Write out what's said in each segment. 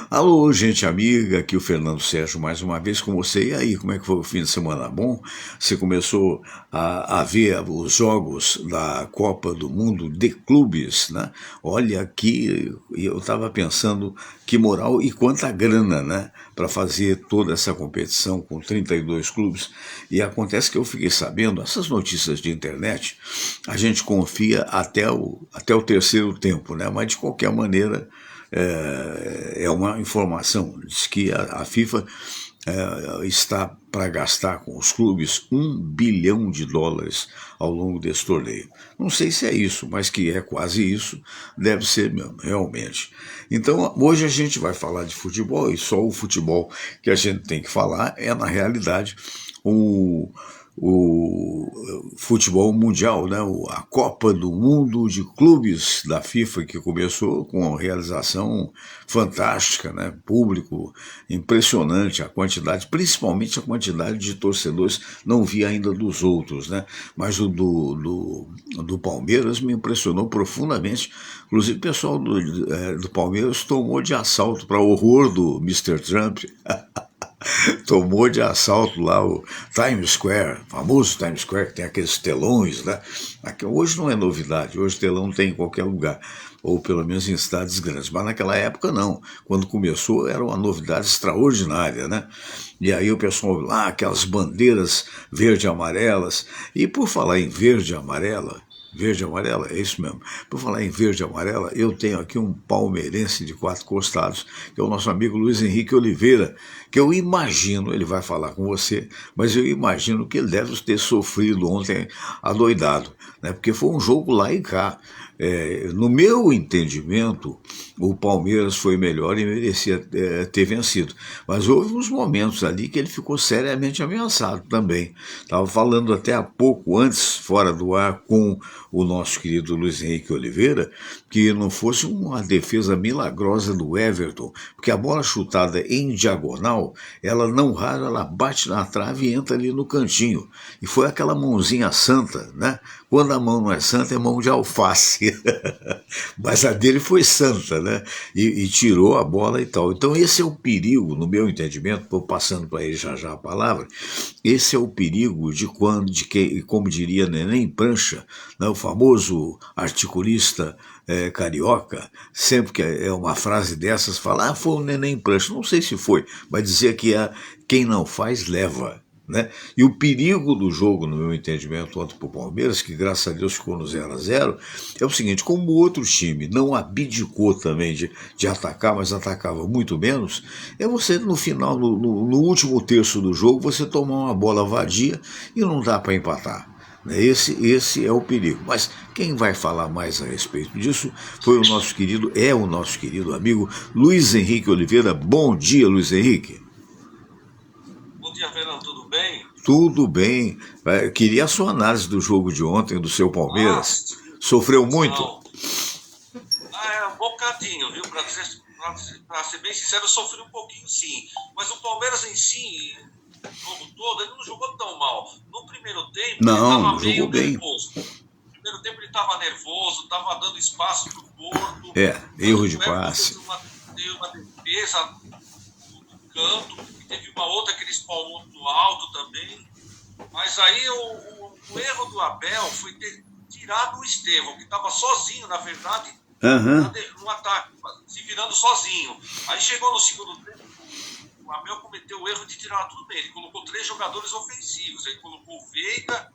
Alô, gente amiga, aqui o Fernando Sérgio mais uma vez com você. E aí, como é que foi o fim de semana? Bom? Você começou a ver os jogos da Copa do Mundo de clubes, né? Olha aqui, eu estava pensando que moral e quanta grana, né? Para fazer toda essa competição com 32 clubes. E acontece que eu fiquei sabendo, essas notícias de internet, a gente confia até o terceiro tempo, né? Mas de qualquer maneira é uma informação. Diz que a FIFA está para gastar com os clubes US$ 1 bilhão ao longo desse torneio. Não sei se é isso, mas que é quase isso, deve ser mesmo, realmente. Então, hoje a gente vai falar de futebol, e só o futebol que a gente tem que falar é, na realidade, o, o futebol mundial, né? A Copa do Mundo de Clubes da FIFA, que começou com uma realização fantástica, né? Público impressionante, a quantidade, principalmente a quantidade de torcedores, não vi ainda dos outros, né? Mas o do Palmeiras me impressionou profundamente. Inclusive o pessoal do Palmeiras tomou de assalto, para horror do Mister Trump. Tomou de assalto lá o Times Square, famoso Times Square, que tem aqueles telões, né? Aqui, hoje não é novidade, hoje telão tem em qualquer lugar, ou pelo menos em cidades grandes, mas naquela época não. Quando começou era uma novidade extraordinária, né? E aí o pessoal lá, aquelas bandeiras verde e amarelas, e por falar em verde e amarela, verde e amarela, é isso mesmo. Por falar em verde e amarela, eu tenho aqui um palmeirense de quatro costados, que é o nosso amigo Luiz Henrique Oliveira, que eu imagino, ele vai falar com você, mas eu imagino que ele deve ter sofrido ontem adoidado, né? Porque foi um jogo lá e cá. No meu entendimento, o Palmeiras foi melhor e merecia ter vencido. Mas houve uns momentos ali que ele ficou seriamente ameaçado também. Estava falando até há pouco, antes, fora do ar, com o nosso querido Luiz Henrique Oliveira, que não fosse uma defesa milagrosa do Everton, porque a bola chutada em diagonal, ela não rara, ela bate na trave e entra ali no cantinho. E foi aquela mãozinha santa, né? Quando a mão não é santa, é mão de alface. Mas a dele foi santa, né? E tirou a bola e tal. Então esse é o perigo, no meu entendimento, estou passando para ele já a palavra, esse é o perigo de quando, de que, como diria Neném Prancha, né, o famoso articulista carioca, sempre que é uma frase dessas, fala, foi o Neném Prancha. Não sei se foi, mas dizia que quem não faz, leva. Né? E o perigo do jogo, no meu entendimento, ontem para o Palmeiras, que graças a Deus ficou no 0-0, é o seguinte: como o outro time não abdicou também de atacar, mas atacava muito menos, é você no final, no último terço do jogo, você tomar uma bola vadia e não dá para empatar. Esse é o perigo. Mas quem vai falar mais a respeito disso é o nosso querido amigo Luiz Henrique Oliveira. Bom dia, Luiz Henrique. Bom dia, Fernando, tudo bem? Tudo bem. Queria a sua análise do jogo de ontem, do seu Palmeiras. Sim, Sofreu muito? não. Um bocadinho, viu? Pra ser bem sincero, eu sofri um pouquinho sim. Mas o Palmeiras em si, o jogo todo, ele não jogou tão mal. No primeiro tempo, ele Não, estava não jogou meio bem. nervoso. No primeiro tempo, ele estava nervoso, estava dando espaço para o Porto. Erro de O Everton passe. fez uma defesa no canto, e teve uma outra que ele espalmou no alto também. Mas aí o erro do Abel foi ter tirado o Estevão, que estava sozinho, na verdade, Aham. no ataque, se virando sozinho. Aí chegou no segundo tempo, o Abel cometeu o erro de tirar tudo bem. Ele colocou 3 jogadores ofensivos. Ele colocou o Veiga,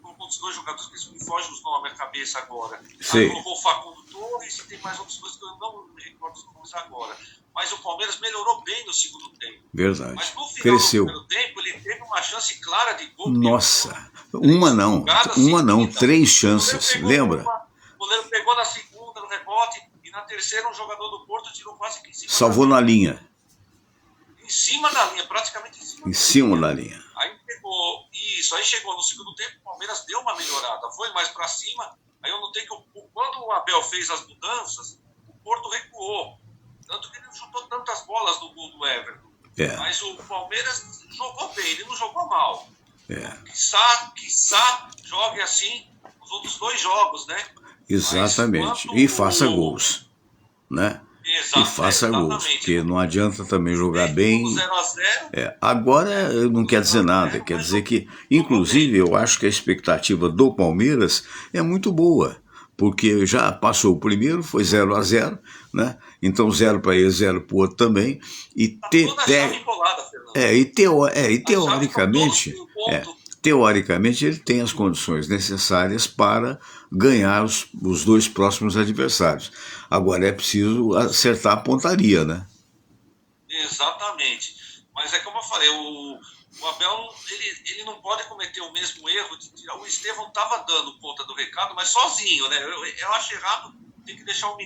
colocou os 2 jogadores que me fogem os nomes à cabeça agora. Aí Sei. colocou o Facundo Torres e tem mais outros 2 que eu não me recordo os nomes agora. Mas o Palmeiras melhorou bem no segundo tempo. Verdade. Mas no final do Cresceu. primeiro tempo, ele teve uma chance clara de gol. Nossa. Três Uma jogadas não, seguidas. três O goleiro chances. pegou Lembra? uma, o goleiro pegou na segunda, no rebote, e na terceira, um jogador do Porto tirou quase que em cima da Salvou na linha. Em cima da linha, praticamente em cima Em da cima linha. da linha. Aí pegou isso, aí chegou no segundo tempo, o Palmeiras deu uma melhorada, foi mais para cima. Aí eu notei que quando o Abel fez as mudanças, o Porto recuou. Tanto que ele não chutou tantas bolas no gol do Everton. É. Mas o Palmeiras jogou bem, ele não jogou mal. É. Quiçá jogue assim os outros 2 jogos, né? Exatamente. E faça gols. Né? e faça gols, Exatamente. porque não adianta também jogar bem. 0-0. Agora não quer dizer nada, quer dizer que, inclusive, eu acho que a expectativa do Palmeiras é muito boa, porque já passou o primeiro, foi 0-0, né? Então 0 para ele, 0 para o outro também, e, Tá toda a chave embolada, Fernando. teoricamente, teoricamente ele tem as condições necessárias para ganhar os dois próximos adversários. Agora é preciso acertar a pontaria, né? Exatamente. Mas é como eu falei, o Abel ele não pode cometer o mesmo erro de tirar. O Estevão estava dando conta do recado, mas sozinho, né? Eu acho errado, tem que deixar o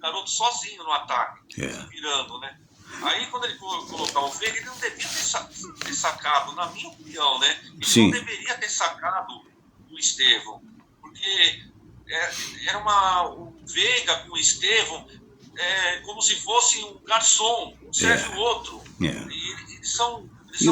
garoto sozinho no ataque, virando, né? Aí quando ele colocar o Veiga, ele não devia ter sacado, na minha opinião, né? Ele não deveria ter sacado o Estevão, porque era o Veiga com o Estevão como se fosse um garçom, um serve o outro. E eles são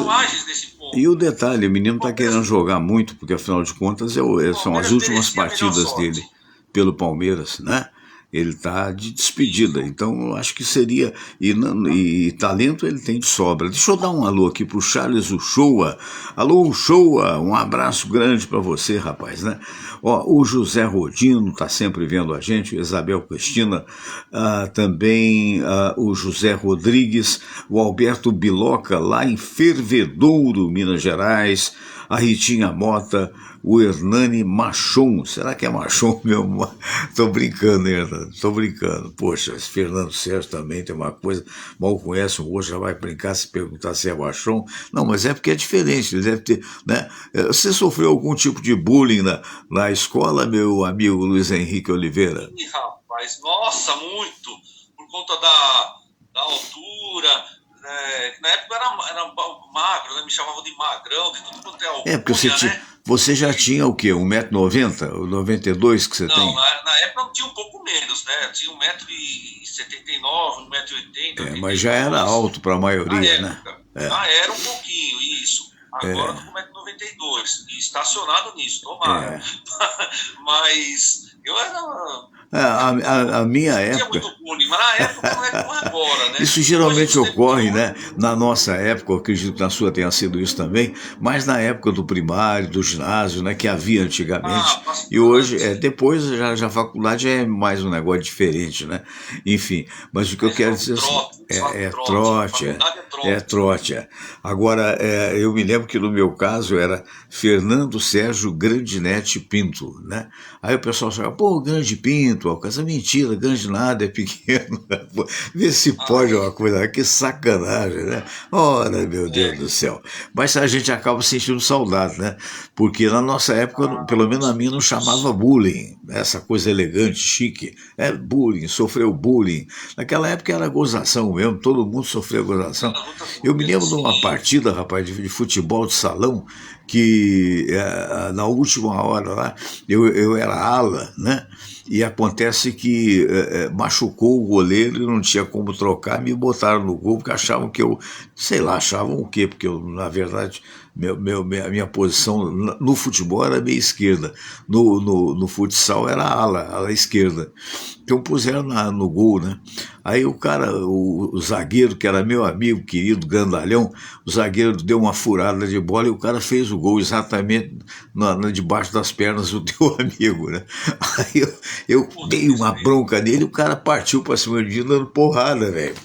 ágeis nesse ponto. E o detalhe, o menino está querendo jogar muito, porque afinal de contas são as últimas partidas dele pelo Palmeiras, né? Ele está de despedida, então eu acho que seria, e talento ele tem de sobra. Deixa eu dar um alô aqui pro Charles Uchoa. Alô Uchoa, um abraço grande para você, rapaz, né? Ó, o José Rodino está sempre vendo a gente, Isabel Cristina, também o José Rodrigues, o Alberto Biloca, lá em Fervedouro, Minas Gerais, a Ritinha Mota, o Hernani Machon. Será que é Machon mesmo? Tô brincando, Hernani, tô brincando. Poxa, esse Fernando Sérgio também tem uma coisa, mal conhece um outro, já vai brincar se perguntar se é Machon. Não, mas é porque é diferente, ele deve ter, né? Você sofreu algum tipo de bullying na escola, meu amigo Luiz Henrique Oliveira? Ih, rapaz, nossa, muito. Por conta da altura. Na época eu era magro, né? Me chamavam de magrão, de tudo quanto é alcunha, porque você já tinha o quê? 1,90 m, 92 que você tem? Não, na época eu tinha um pouco menos, né? Eu tinha 1,79 m, 1,80 m. Mas já era alto para a maioria, na época, né? Era um pouquinho, isso. Agora eu tô com 1,92 m e estacionado nisso, tomara. Mas eu era... A minha época... Tinha muito bullying, mas na época não é como agora, né? Isso geralmente ocorre, né? Na nossa época, eu acredito que na sua tenha sido isso também, mas na época do primário, do ginásio, né? Que havia antigamente. E hoje, depois já a faculdade é mais um negócio diferente, né? Enfim, mas o que eu quero dizer é trote. Agora, eu me lembro que no meu caso era Fernando Sérgio Grandinetti Pinto, né? Aí o pessoal falava, pô, Grande Pinto, essa mentira, grande nada, é pequeno. Vê se pode uma coisa, que sacanagem, né? Ora, meu Deus do céu. Mas a gente acaba sentindo saudade, né? Porque na nossa época, pelo menos a mim, não chamava bullying, essa coisa elegante, chique. Bullying, sofreu bullying. Naquela época era gozação mesmo, todo mundo sofreu gozação. Eu me lembro de uma partida, rapaz, de futebol de salão, que na última hora lá, eu era ala, né? E acontece que machucou o goleiro e não tinha como trocar, me botaram no gol porque achavam que eu, sei lá, achavam o quê? Porque eu, na verdade, a minha posição no futebol era meia esquerda, no futsal era ala esquerda. Então puseram no gol, né? Aí o cara, o zagueiro, que era meu amigo, querido, grandalhão, o zagueiro deu uma furada de bola e o cara fez o gol exatamente debaixo das pernas do teu amigo, né? Aí eu dei uma bronca nele, o cara partiu pra cima de mim dando porrada, velho.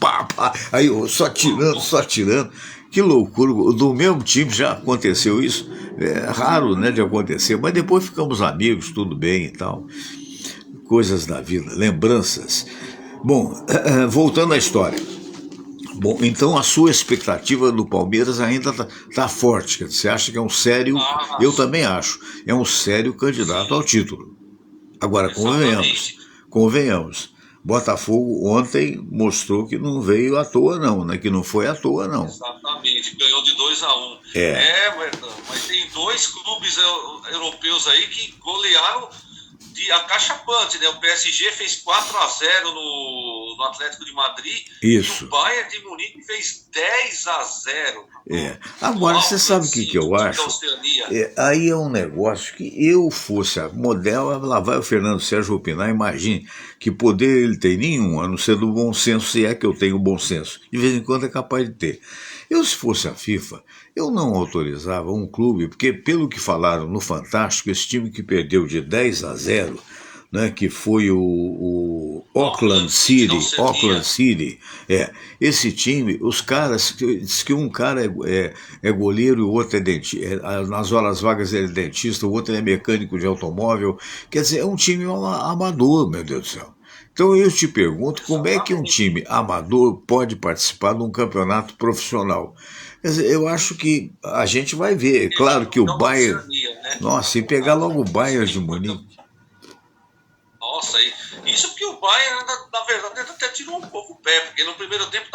Aí eu só tirando. Que loucura, do mesmo time já aconteceu isso, é raro, né, de acontecer, mas depois ficamos amigos, tudo bem e tal. Coisas da vida, lembranças. Bom, voltando à história. Bom, então a sua expectativa do Palmeiras ainda tá forte. Você acha que é um sério... Eu também acho. É um sério candidato ao título. Agora, convenhamos. Botafogo ontem mostrou que não veio à toa não, né? Que não foi à toa não. Exatamente, ganhou de 2-1. Mas tem dois clubes europeus aí que golearam acachapante, né? O PSG fez 4-0 no Atlético de Madrid. Isso. E o Bayern de Munique fez 10-0. Agora, você sabe o que eu acho? Aí é um negócio que eu fosse a modelo, lá vai o Fernando Sérgio opinar, imagine que poder ele tem nenhum, a não ser do bom senso, se é que eu tenho bom senso. De vez em quando é capaz de ter. Eu, se fosse a FIFA, eu não autorizava um clube, porque pelo que falaram no Fantástico, esse time que perdeu de 10-0, né, que foi o Auckland City, esse time, os caras, diz que um cara é goleiro e o outro é dentista, nas horas vagas ele é dentista, o outro é mecânico de automóvel, quer dizer, é um time amador, meu Deus do céu. Então eu te pergunto, como é que um time amador pode participar de um campeonato profissional? Quer dizer, eu acho que a gente vai ver. É claro que o Bayern... Nossa, e pegar logo o Bayern de Munique. Nossa, isso porque o Bayern, na verdade, até tirou um pouco o pé, porque no primeiro tempo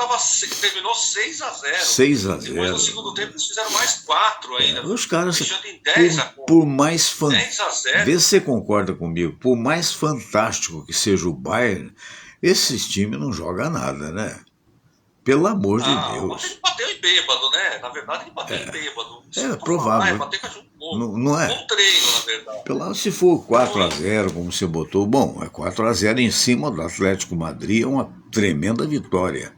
terminou 6-0. 6-0. Depois no segundo tempo eles fizeram mais 4 ainda. Os caras, em 10 por mais fantástico, 10-0. Vê se você concorda comigo, por mais fantástico que seja o Bayern, esses times não jogam nada, né? Pelo amor de Deus. Ele bateu em bêbado, né? Na verdade, ele bateu em bêbado. É provável. Bateu cachorro morto. Não é? Bom treino, na verdade. Se for 4-0, como você botou, bom, é 4-0 em cima do Atlético Madrid, é uma tremenda vitória,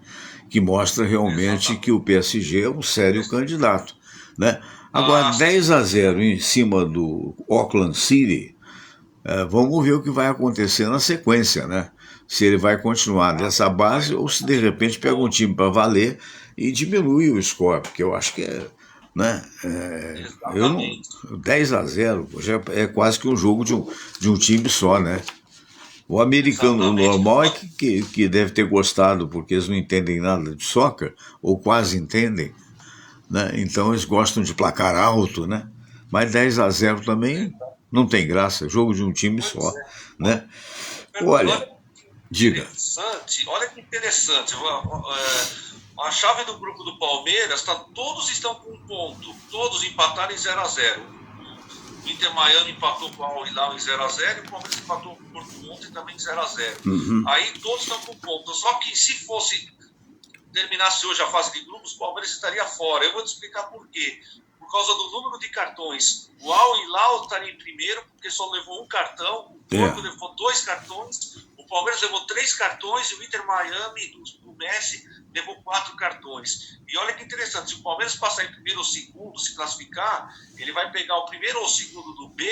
que mostra realmente que o PSG é um sério candidato, né? Agora, 10-0 em cima do Auckland City, vamos ver o que vai acontecer na sequência, né? Se ele vai continuar dessa base ou se de repente pega um time para valer e diminui o score, porque eu acho que né? 10-0 já é quase que um jogo de um time só, né? O americano normal é que deve ter gostado, porque eles não entendem nada de soccer, ou quase entendem, né? Então eles gostam de placar alto, né? Mas 10-0 também não tem graça, jogo de um time só, né? Olha, diga. Olha que interessante. A chave do grupo do Palmeiras, todos estão com um ponto. Todos empataram em 0-0. O Inter Miami empatou com o Al Hilal em 0-0 e o Palmeiras empatou com o Porto ontem também em 0-0. Aí todos estão com ponto. Só que se terminasse hoje a fase de grupos, o Palmeiras estaria fora. Eu vou te explicar por quê. Por causa do número de cartões. O Al Hilal estaria em primeiro porque só levou um cartão. O Porto levou 2 cartões. O Palmeiras levou 3 cartões e o Inter Miami do Messi levou 4 cartões. E olha que interessante, se o Palmeiras passar em primeiro ou segundo, se classificar, ele vai pegar o primeiro ou segundo do B,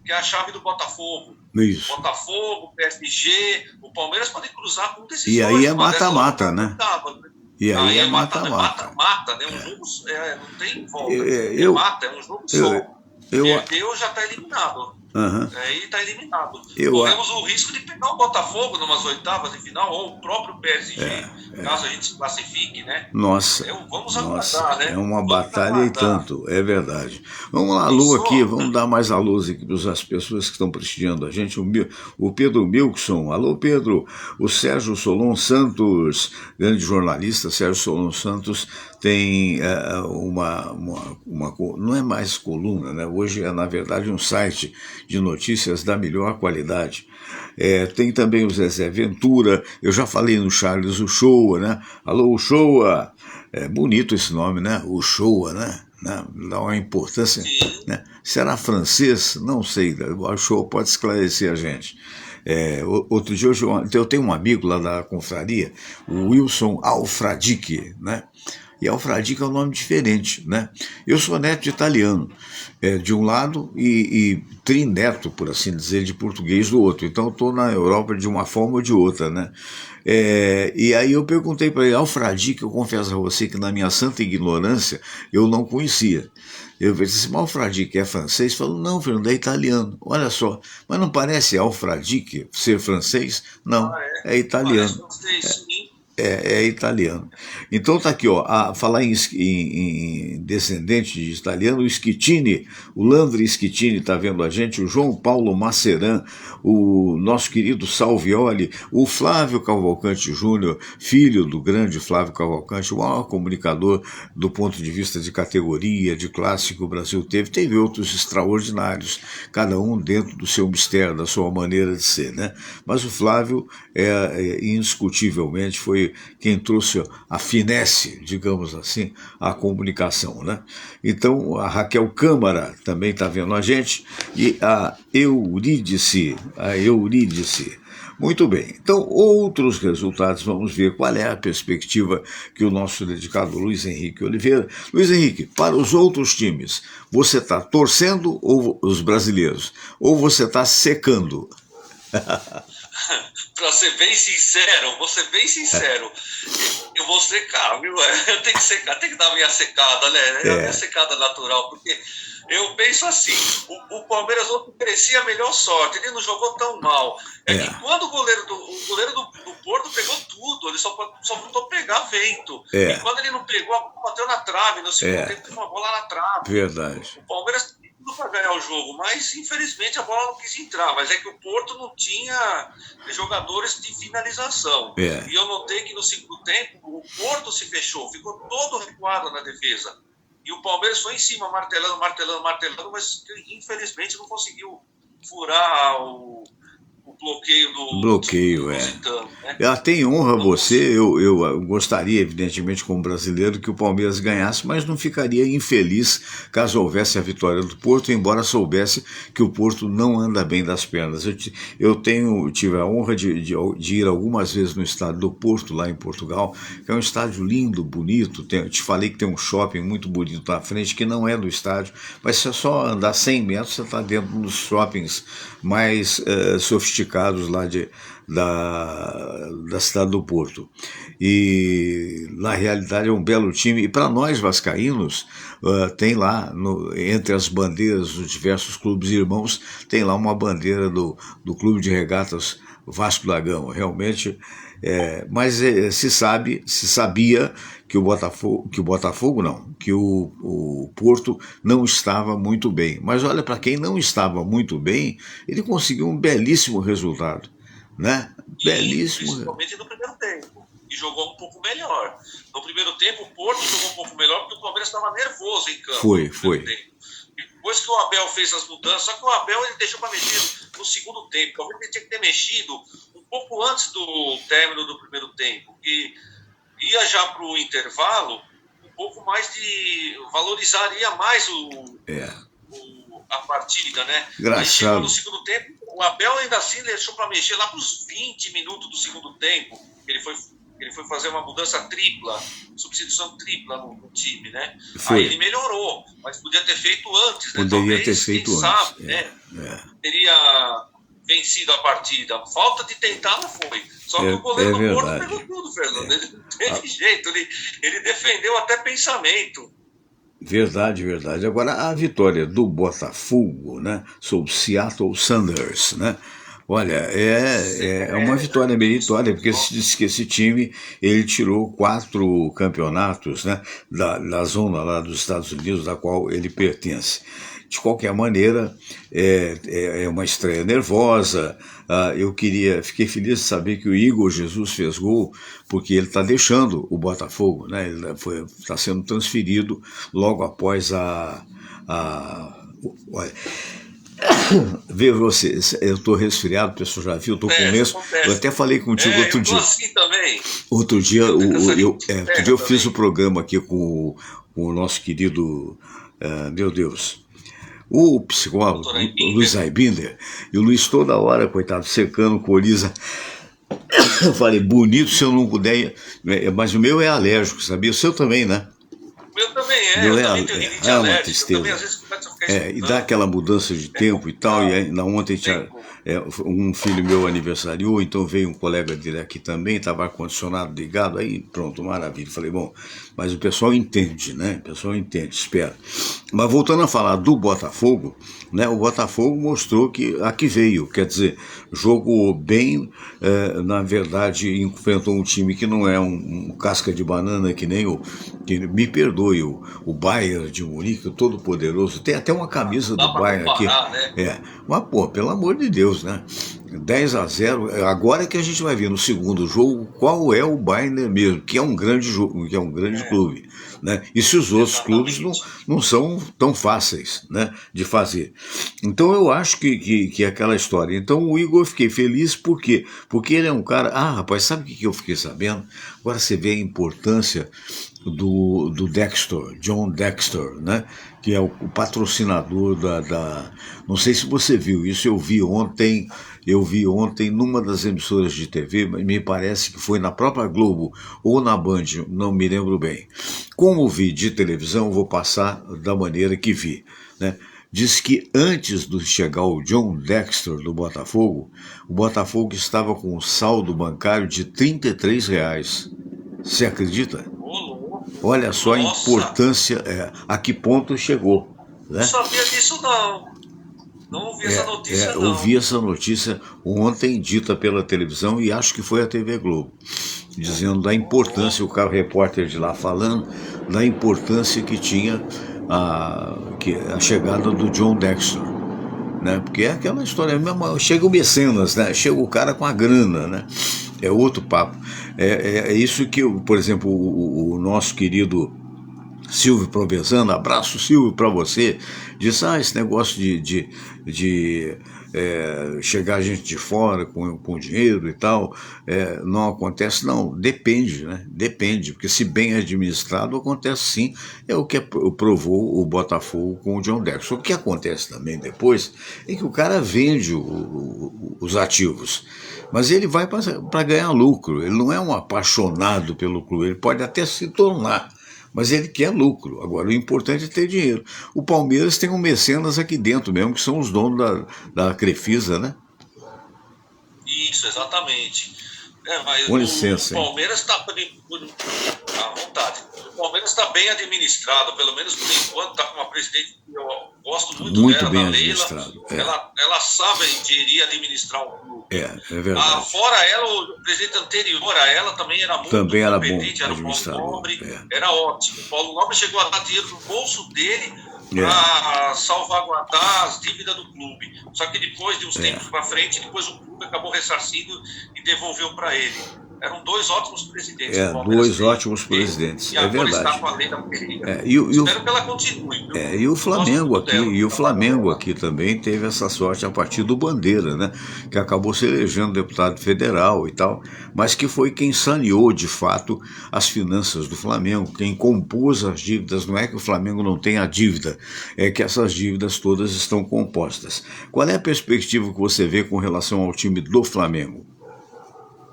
que é a chave do Botafogo. Isso. Botafogo, PSG, o Palmeiras pode cruzar com um desses dois. E aí é mata-mata, né? E aí é mata-mata, né? Um jogo, não tem volta. É um jogo só. Perdeu, já está eliminado. Aí está eliminado. Corremos o risco de pegar o Botafogo numas oitavas de final, ou o próprio PSG, caso a gente se classifique, né? Nossa, vamos aguardar, né? É uma batalha e tanto, é verdade. Vamos lá, alô aqui, vamos dar mais alô aqui para as pessoas que estão prestigiando a gente. O Pedro Milkson, alô Pedro. O Sérgio Solon Santos, grande jornalista, Sérgio Solon Santos, tem não é mais coluna, né? Hoje é, na verdade, um site de notícias da melhor qualidade. Tem também o Zezé Ventura, eu já falei no Charles Uchoa, né? Alô, Uchoa! É bonito esse nome, né? Uchoa, né? Dá uma importância. Né? Será francês? Não sei, o Uchoa pode esclarecer a gente. Outro dia eu tenho um amigo lá da confraria, o Wilson Alfradique, né? E Alfradique é um nome diferente, né? Eu sou neto de italiano, de um lado, e trineto, por assim dizer, de português do outro. Então eu estou na Europa de uma forma ou de outra, né? E aí eu perguntei para ele, Alfradique, eu confesso a você que na minha santa ignorância eu não conhecia. Eu disse, mas Alfradique é francês? Ele falou, não, Fernando, é italiano. Olha só, mas não parece Alfradique ser francês? Não, é italiano. É italiano. Então tá aqui, ó, a falar em descendente de italiano, o Schettini, o Landry Schettini está vendo a gente, o João Paulo Maceran, o nosso querido Salvioli, o Flávio Cavalcante Júnior, filho do grande Flávio Cavalcante, o maior comunicador do ponto de vista de categoria, de classe que o Brasil teve outros extraordinários, cada um dentro do seu mistério, da sua maneira de ser, né? Mas o Flávio indiscutivelmente foi quem trouxe a finesse, digamos assim, à comunicação, né? Então a Raquel Câmara também está vendo a gente e a Eurídice. Muito bem, então outros resultados, vamos ver qual é a perspectiva que o nosso dedicado Luiz Henrique Oliveira. Luiz Henrique, para os outros times, você está torcendo ou os brasileiros? Ou você está secando? Pra ser bem sincero, eu vou secar, viu? Eu tenho que secar, tem que dar a minha secada, né? A minha secada natural, porque eu penso assim, o Palmeiras oferecia a melhor sorte, ele não jogou tão mal. Que quando o goleiro do Porto pegou tudo, ele só faltou pegar vento. E quando ele não pegou, a bola bateu na trave, no segundo tempo teve uma bola na trave. Verdade. O Palmeiras para ganhar o jogo, mas infelizmente a bola não quis entrar, mas é que o Porto não tinha jogadores de finalização. E eu notei que no segundo tempo o Porto se fechou, ficou todo recuado na defesa. E o Palmeiras foi em cima, martelando, mas infelizmente não conseguiu furar o bloqueio do Lusitano, né? Ela tem honra você, eu gostaria, evidentemente, como brasileiro, que o Palmeiras ganhasse, mas não ficaria infeliz caso houvesse a vitória do Porto, embora soubesse que o Porto não anda bem das pernas. Eu tive a honra de ir algumas vezes no estádio do Porto, lá em Portugal, que é um estádio lindo, bonito, te falei que tem um shopping muito bonito na frente, que não é do estádio, mas se é só andar 100 metros, você está dentro dos shoppings mais sofisticados lá da cidade do Porto. E na realidade é um belo time, e para nós vascaínos tem lá, entre as bandeiras dos diversos clubes irmãos, tem lá uma bandeira do Clube de Regatas Vasco da Gama, realmente. Mas se sabia que o Porto não estava muito bem. Mas olha, para quem não estava muito bem, ele conseguiu um belíssimo resultado, né? Principalmente no primeiro tempo, e jogou um pouco melhor. No primeiro tempo, o Porto jogou um pouco melhor porque o Palmeiras estava nervoso em campo. Foi. Depois que o Abel fez as mudanças, só que o Abel ele deixou para mexer no segundo tempo. Talvez ele tinha que ter mexido um pouco antes do término do primeiro tempo, que ia já para o intervalo um pouco mais valorizaria mais a partida, né? Aí chegou no segundo tempo, o Abel ainda assim deixou para mexer lá para os 20 minutos do segundo tempo. Ele foi fazer uma mudança tripla, substituição tripla no time, né? Aí ele melhorou, mas podia ter feito antes, né? Poderia ter feito antes. Sabe, né? Teria vencido a partida. Falta de tentar não foi. Só que o goleiro do Porto pegou tudo, Fernando. Ele não teve jeito, ele defendeu até pensamento. Verdade. Agora, a vitória do Botafogo, né, sobre o Seattle Sounders, né? Olha, é uma vitória meritória, porque se diz que esse time ele tirou 4 campeonatos, né, da zona lá dos Estados Unidos, da qual ele pertence. De qualquer maneira, é uma estreia nervosa. Fiquei feliz de saber que o Igor Jesus fez gol, porque ele está deixando o Botafogo, né? Ele está sendo transferido logo após olha, vê você, eu estou resfriado, o pessoal já viu, estou com mês. Eu até falei contigo outro dia. Assim também. Outro dia eu fiz o programa aqui com o nosso querido, meu Deus, o psicólogo Luiz Aibinder, e o Luiz toda hora, coitado, secando coriza. Eu falei, bonito se eu não puder, mas o meu é alérgico, sabia? O seu também, né? O meu também meu eu também tenho rinite alérgica. Eu também às vezes começo a ficar ficar E dá escutando. aquela mudança de É tempo e tal, e complicado. aí, na ontem Não tem tinha, como. um filho meu aniversariou, então veio um colega dele aqui também, estava ar-condicionado ligado, aí pronto, maravilha. Falei, bom, mas o pessoal entende, né? O pessoal entende, espera. Mas voltando a falar do Botafogo, né? O Botafogo mostrou que aqui veio, quer dizer, jogou bem, na verdade, enfrentou um time que não é um casca de banana que nem que me perdoe, o Bayern de Munique, o todo-poderoso, tem até uma Ah, camisa não do dá para Bayern aqui. comparar, né? Mas pô, pelo amor de Deus, né? 10-0. Agora é que a gente vai ver no segundo jogo qual é o Bayern mesmo, que é um grande jogo, que é um grande É, clube, né? E se os outros clubes exatamente. não são tão fáceis, né, de fazer. Então eu acho que é aquela história. Então o Igor eu fiquei feliz por quê? Porque ele é um cara. Ah, rapaz, sabe o que eu fiquei sabendo? Agora você vê a importância do Dexter, John Dexter, né? Que é o patrocinador Não sei se você viu isso, eu vi ontem numa das emissoras de TV, mas me parece que foi na própria Globo ou na Band, não me lembro bem. Como vi de televisão, vou passar da maneira que vi, né? Diz que antes de chegar o John Dexter do Botafogo, o Botafogo estava com um saldo bancário de R$ 33. Você acredita? Ô, louco. Olha só a Nossa, importância, a que ponto chegou, não né? sabia disso não. Não ouvi essa notícia Eu vi não. essa notícia ontem dita pela televisão e acho que foi a TV Globo, dizendo da Ô, importância, o louco. cara repórter de lá falando da importância que tinha a chegada do John Dexter, né? Porque é aquela história mesmo, chega o mecenas, né? Chega o cara com a grana, né? É outro papo. É isso que, por exemplo, o nosso querido Silvio Provenzano, abraço Silvio para você, diz, esse negócio de chegar gente de fora com dinheiro e tal, não acontece, não, depende, né? Depende, porque se bem administrado acontece sim, é o que provou o Botafogo com o John Dexter. O que acontece também depois é que o cara vende os ativos, mas ele vai para ganhar lucro, ele não é um apaixonado pelo clube, ele pode até se tornar, mas ele quer lucro. Agora, o importante é ter dinheiro. O Palmeiras tem um mecenas aqui dentro mesmo, que são os donos da Crefisa, né? Isso, exatamente. Mas Com o licença, hein? Palmeiras está à vontade. O Palmeiras está bem administrado, pelo menos por enquanto, está com uma presidente que eu gosto muito Muito dela, da bem Leila. administrado. Ela sabe gerir, administrar o clube. É verdade. Fora ela, o presidente anterior a ela também era muito Também era bom competente, era o Paulo administrador. Nobre, era ótimo. O Paulo Nobre chegou a dar dinheiro no bolso dele É, para salvaguardar as dívidas do clube. Só que depois de uns é. tempos para frente, depois o clube acabou ressarcindo e devolveu para ele. Eram dois ótimos presidentes que o Palmeiras Dois teve. ótimos presidentes, E é agora está verdade. com a Leila Pereira. É, e, o, e o Espero que ela continue, viu? E o Gosto Flamengo muito aqui, dela, do e o trabalho Flamengo dela. aqui também teve essa sorte a partir do Bandeira, né? Que acabou se elegendo deputado federal e tal, mas que foi quem saneou de fato as finanças do Flamengo, quem compôs as dívidas. Não é que o Flamengo não tenha dívida, é que essas dívidas todas estão compostas. Qual é a perspectiva que você vê com relação ao time do Flamengo?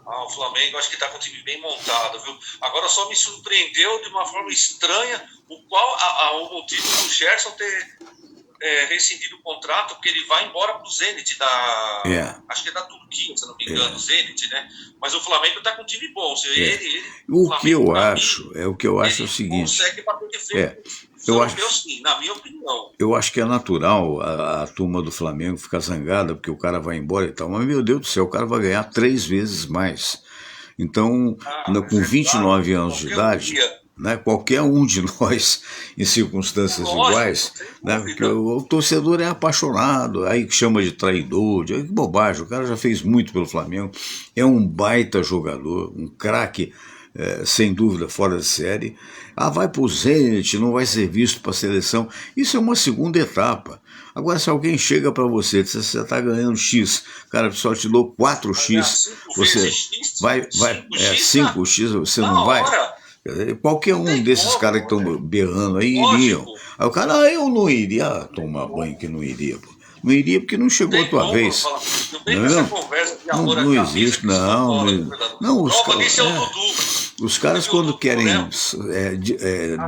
O Flamengo acho que está com um time bem montado, viu? Agora só me surpreendeu de uma forma estranha o motivo do Gerson ter rescindido o contrato, porque ele vai embora para o Zenit, É, acho que é da Turquia, se não me engano, é. Zenit, né? Mas o Flamengo está com um time bom. O O que Flamengo, eu para acho, mim, o que eu acho é o ele seguinte, consegue bater de frente é, com os eu acho europeus, sim, na minha opinião. Eu acho que é natural a turma do Flamengo ficar zangada porque o cara vai embora e tal, mas meu Deus do céu, o cara vai ganhar 3 vezes mais. Então, Mas com é claro, 29 anos de qualquer um idade, dia. né, qualquer um de nós, em É circunstâncias lógico, iguais, sem né, porque dúvida. o torcedor é apaixonado, aí chama de traidor, que bobagem, o cara já fez muito pelo Flamengo, é um baita jogador, um craque, sem dúvida, fora de série. Vai para o Zenit, não vai ser visto para a seleção. Isso é uma segunda etapa. Agora, se alguém chega para você e diz que você está ganhando X, cara, só te dou Vai ganhar 4X, 5 você vezes X, vai 5x 5X, você na não vai? hora. Qualquer Não um tem desses caras que como, estão né? berrando aí iriam. Lógico, Aí o cara, eu não iria tomar banho, que não iria. Pô. Não iria porque não não chegou a tem tua como. vez. Não vem Não com é essa mesmo? conversa de Não, amor à não camisa existe, que isso não não. cola, Não, Fernando. não Prova disso é o Dudu. os Lembra caras que o quando Dudu, querem né?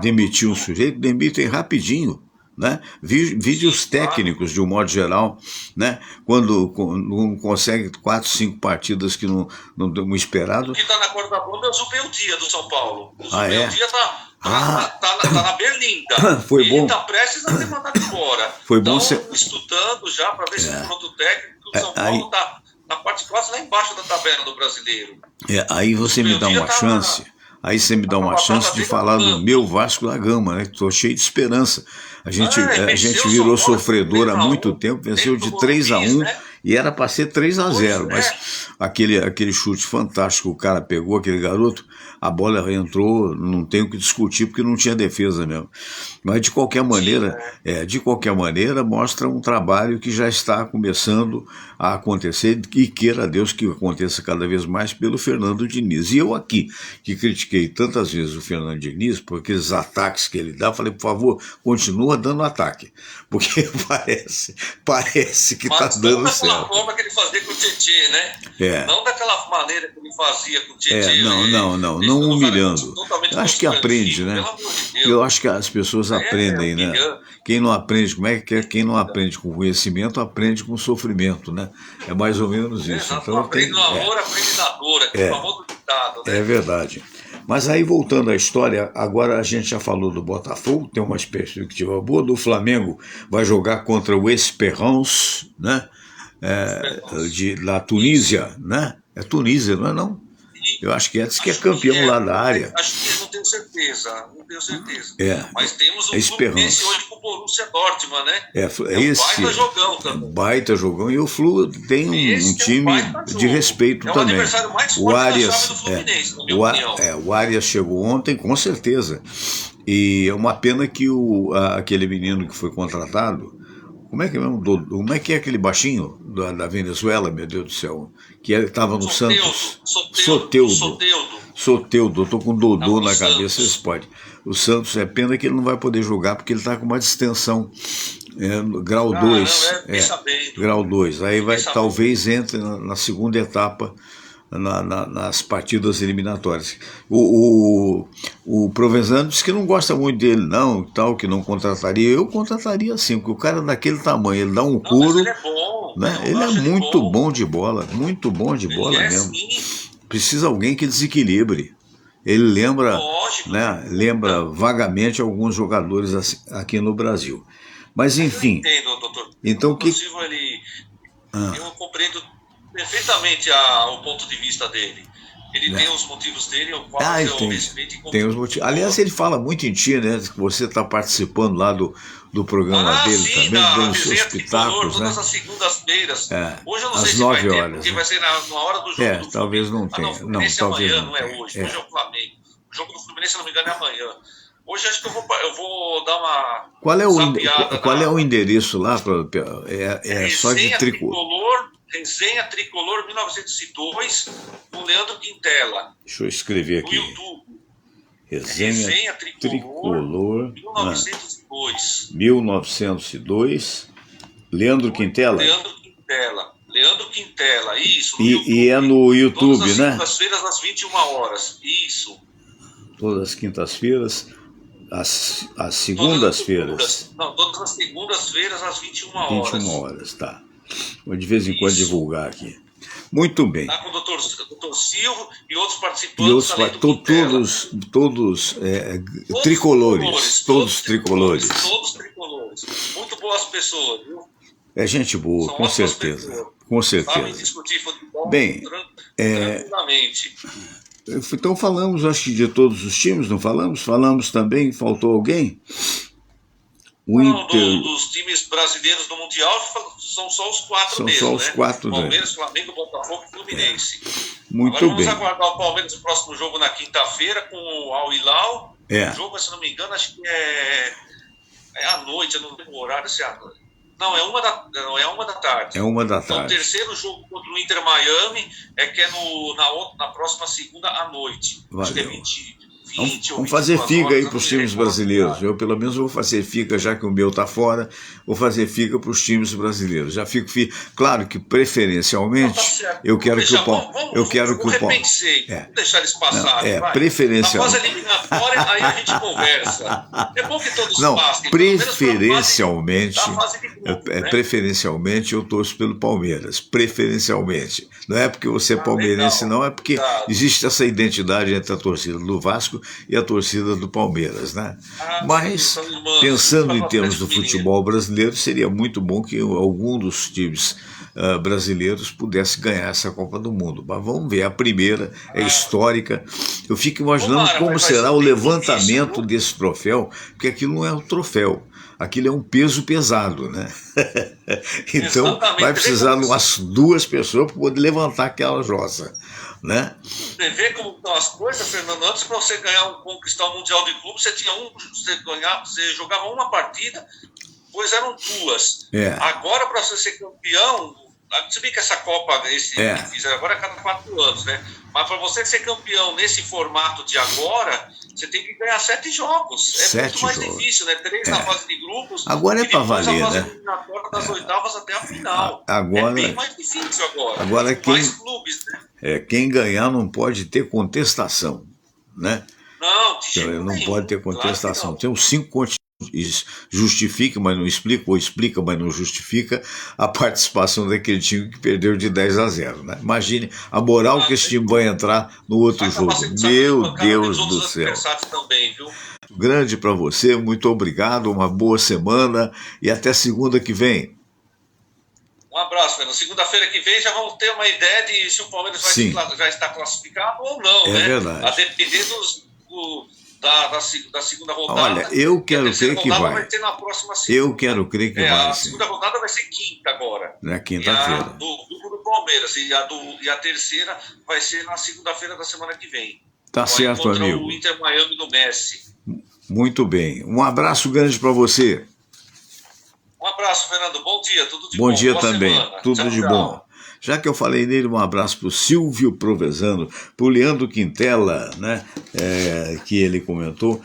demitir um sujeito, demitem rapidinho. né? Vídeos técnicos, de um modo geral, né? Quando não consegue 4, 5 partidas que não deu esperado. O que está na corda da bomba é o Zubeldia do São Paulo. O É? Zubeldia tá na Berlinda. Foi bom. Ele está prestes a ser mandado embora. Foi bom estudando já para ver se o pronto técnico do São Paulo está na parte quase lá embaixo da tabela do brasileiro. Aí você me dá uma chance. Aí você me dá uma chance de falar do meu Vasco da Gama, né? Estou cheio de esperança. A gente virou sofredor há muito tempo, venceu de 3-1, né? E era para ser 3-0, mas aquele chute fantástico, o cara pegou, aquele garoto, a bola entrou, não tem o que discutir, porque não tinha defesa mesmo. Mas de qualquer maneira, mostra um trabalho que já está começando a acontecer, e queira Deus que aconteça cada vez mais pelo Fernando Diniz. E eu aqui, que critiquei tantas vezes o Fernando Diniz, por aqueles ataques que ele dá, falei, por favor, continua dando ataque, porque parece que está dando certo. Da forma que ele fazia com o Tietê, né? Não daquela maneira que ele fazia com o Tietê. Não humilhando. Eu acho que aprende, né? Eu acho que as pessoas aprendem, né? Quem não aprende, quem não aprende com conhecimento, aprende com sofrimento, né? É mais ou menos isso. Então, aprende no amor, aprende na dor, é o famoso ditado, né? É verdade. Mas aí, voltando à história, agora a gente já falou do Botafogo, tem uma perspectiva boa, do Flamengo vai jogar contra o Esperance, né? Da Tunísia, né? É Tunísia, não é não? Eu acho que diz que é campeão lá da área. Acho que não tenho certeza. Mas temos um Fluminense hoje com o Borussia Dortmund, né? Esse baita jogão também. Baita jogão, e o Flu tem um time de respeito também. É o adversário mais forte da chave do Fluminense, na minha opinião. O Arias chegou ontem, com certeza. E é uma pena que aquele menino que foi contratado, como é que é aquele baixinho da Venezuela, meu Deus do céu, que estava no Santos? Soteudo, eu estou com Dodô na cabeça, vocês podem. O Santos, é pena que ele não vai poder jogar, porque ele está com uma distensão, grau 2. Grau 2. Aí talvez entre na segunda etapa, nas partidas eliminatórias. O Provenzano disse que não gosta muito dele, não, tal, que não contrataria. Eu contrataria sim, porque o cara daquele tamanho, ele dá um couro. Ele é bom, né? Ele é muito bom de bola, muito bom de bola mesmo. Precisa alguém que desequilibre. Ele lembra, lembra vagamente alguns jogadores aqui no Brasil. Mas enfim. Eu entendo, doutor. Então eu compreendo perfeitamente o ponto de vista dele. Ele tem os motivos dele, o qual eu respeito e compreendo. Tem os motivos. Aliás, ele fala muito em ti, né? Que você está participando lá do programa dele sim, também, dando seus pitacos, todas as segundas-feiras. Hoje eu não sei se vai ter, porque né? vai ser na hora do jogo do talvez não tenha. Não, talvez amanhã, não é hoje. Hoje é o Flamengo. O jogo do Fluminense, se não me engano, é amanhã. Hoje acho que eu vou dar uma Qual é o endereço lá? Só de tricolor. Resenha Tricolor 1902, com Leandro Quintela. Deixa eu escrever aqui. No YouTube. Resenha Tricolor 1902. 1902. Leandro Quintela? Leandro Quintela, isso. E é no YouTube, todas né? Todas as quintas-feiras, às 21 horas. Isso. Todas as quintas-feiras. As segundas-feiras? Não, todas as segundas-feiras, às 21 horas. 21 horas, tá. Vou de vez em quando divulgar aqui. Muito bem. Está com o doutor Silvio e outros participantes. Todos tricolores. Todos tricolores. Muito boas pessoas, viu? É gente boa, com certeza. Pessoas. Com certeza. Sabem discutir futebol tranquilamente. Então falamos, acho que de todos os times, não falamos? Falamos também, faltou alguém? Dos times brasileiros do Mundial são só os quatro mesmo, só os quatro, Palmeiras, Flamengo, Botafogo e Fluminense. Muito Agora bem. Vamos aguardar o Palmeiras no próximo jogo na quinta-feira com o Al Hilal. O jogo, se não me engano, acho que é à noite, eu não lembro o horário, se é à noite. Não, é 1 da tarde. É 1 da tarde. Então, o terceiro jogo contra o Inter Miami é na próxima segunda à noite. Valeu. Acho que é 20 ou Vamos fazer 22 figa horas, aí eu para não os me times recordo. brasileiros. Eu, pelo menos, vou fazer figa, já que o meu está fora, vou fazer figa para os times brasileiros. Já fico claro que, Não, tá preferencialmente, certo. eu Vamos quero que o deixar, Paulo. Eu quero que o Paulo. repensei. É, Vamos deixar eles não, passarem, vai. Na preferencial. fase eliminatória, aí a gente conversa. É bom que todos Não, passem, pelo menos para a preferencialmente, fase de grupo, né? preferencialmente eu torço pelo Palmeiras, preferencialmente. Não é porque você é Ah, palmeirense, legal. não, é porque Tá. existe essa identidade entre a torcida do Vasco e a torcida do Palmeiras, né? Ah, sim, Mas, são irmãos, assim, pensando para em o termos do Atlético Mineiro. futebol brasileiro, seria muito bom que algum dos times brasileiros pudesse ganhar essa Copa do Mundo. Mas vamos ver, a primeira é Ah, histórica. Eu fico imaginando tomara, como mas vai será ser o bem difícil, levantamento viu? desse troféu, porque aquilo não é um troféu, aquilo é um peso pesado, né? Então vai Exatamente. precisar de umas 2 pessoas para poder levantar aquela jossa, né? Você vê como estão as coisas, Fernando. Antes, para você conquistar o Mundial de Clube, você jogava uma partida, depois eram 2. É, Agora, para você ser campeão, você vê que essa Copa, esse é, que fizeram agora é a cada 4 anos, né? Mas para você ser campeão nesse formato de agora, você tem que ganhar 7 jogos. É muito 7 mais jogos. difícil, né? 3 na fase de grupos Agora é e para depois a valer, fase né? eliminatória das oitavas até a final. É Agora, bem mais difícil agora. agora São mais quem, clubes, né? quem ganhar não pode ter contestação, né? Não, de Então, jeito não pode nenhum. ter Claro que contestação. não. Tem uns 5 continentes. Justifica, mas não explica, ou explica, mas não justifica a participação daquele time que perdeu de 10-0, né? Imagine a moral Ah, que esse time vai entrar no outro vai acabar jogo. sendo saco de Meu pancada Deus dos do outros céu. adversários também, viu? Grande para você, muito obrigado, uma boa semana e até segunda que vem. Um abraço, Fernando. Segunda-feira que vem já vamos ter uma ideia de se o Palmeiras Sim, já está classificado ou não, é né? A verdade. depender da segunda Olha, rodada. eu E a quero terceira crer que rodada vai. vai ter na próxima Eu segunda. quero crer que vai, A sim. segunda rodada vai ser quinta agora. Na E a quinta-feira. do grupo do Palmeiras. E a terceira vai ser na segunda-feira da semana que vem. Tá Vai certo, contra o amigo. Inter Miami do Messi. Muito bem. Um abraço grande para você. Um abraço, Fernando. Bom dia, tudo de Bom bom. dia Boa também, semana. tudo Tchau, de bom. tchau. Já que eu falei nele, um abraço para o Silvio Provenzano, para o Leandro Quintela, né, que ele comentou,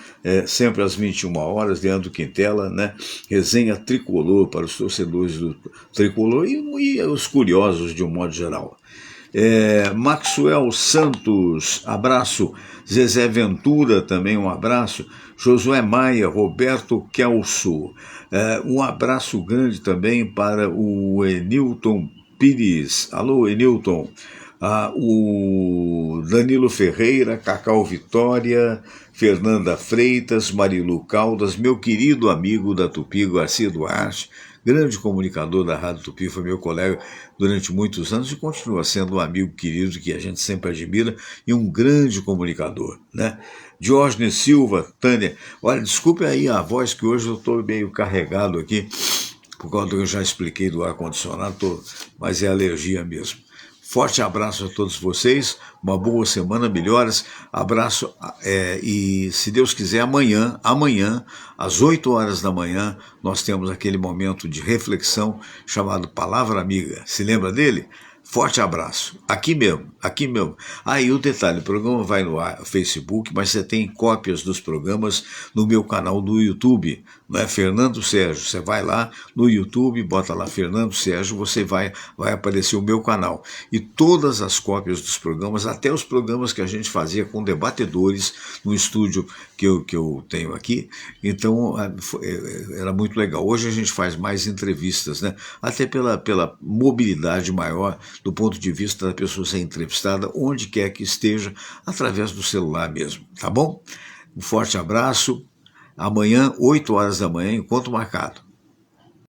sempre às 21 horas, Leandro Quintela, né, resenha tricolor para os torcedores do tricolor e os curiosos de um modo geral. Maxwell Santos, abraço. Zezé Ventura, também um abraço. Josué Maia, Roberto Kelso, um abraço grande também para o Enilton Pires. Alô, Enilton. O Danilo Ferreira, Cacau Vitória, Fernanda Freitas, Marilu Caldas, meu querido amigo da Tupi, Garcia Duarte, grande comunicador da Rádio Tupi, foi meu colega durante muitos anos e continua sendo um amigo querido que a gente sempre admira e um grande comunicador, né? Diógenes Silva, Tânia, olha, desculpe aí a voz que hoje eu estou meio carregado aqui, por causa do que eu já expliquei do ar-condicionado, mas é alergia mesmo. Forte abraço a todos vocês, uma boa semana, melhoras, abraço e se Deus quiser amanhã, às 8 horas da manhã, nós temos aquele momento de reflexão chamado Palavra Amiga, se lembra dele? Forte abraço, aqui mesmo. E o detalhe, o programa vai no Facebook, mas você tem cópias dos programas no meu canal do YouTube, não é Fernando Sérgio, você vai lá no YouTube, bota lá Fernando Sérgio, você vai aparecer o meu canal, e todas as cópias dos programas, até os programas que a gente fazia com debatedores no estúdio que eu tenho aqui, então era muito legal. Hoje a gente faz mais entrevistas, né? Até pela mobilidade maior do ponto de vista da pessoa ser entrevistada onde quer que esteja, através do celular mesmo, tá bom? Um forte abraço, amanhã, 8 horas da manhã, encontro marcado.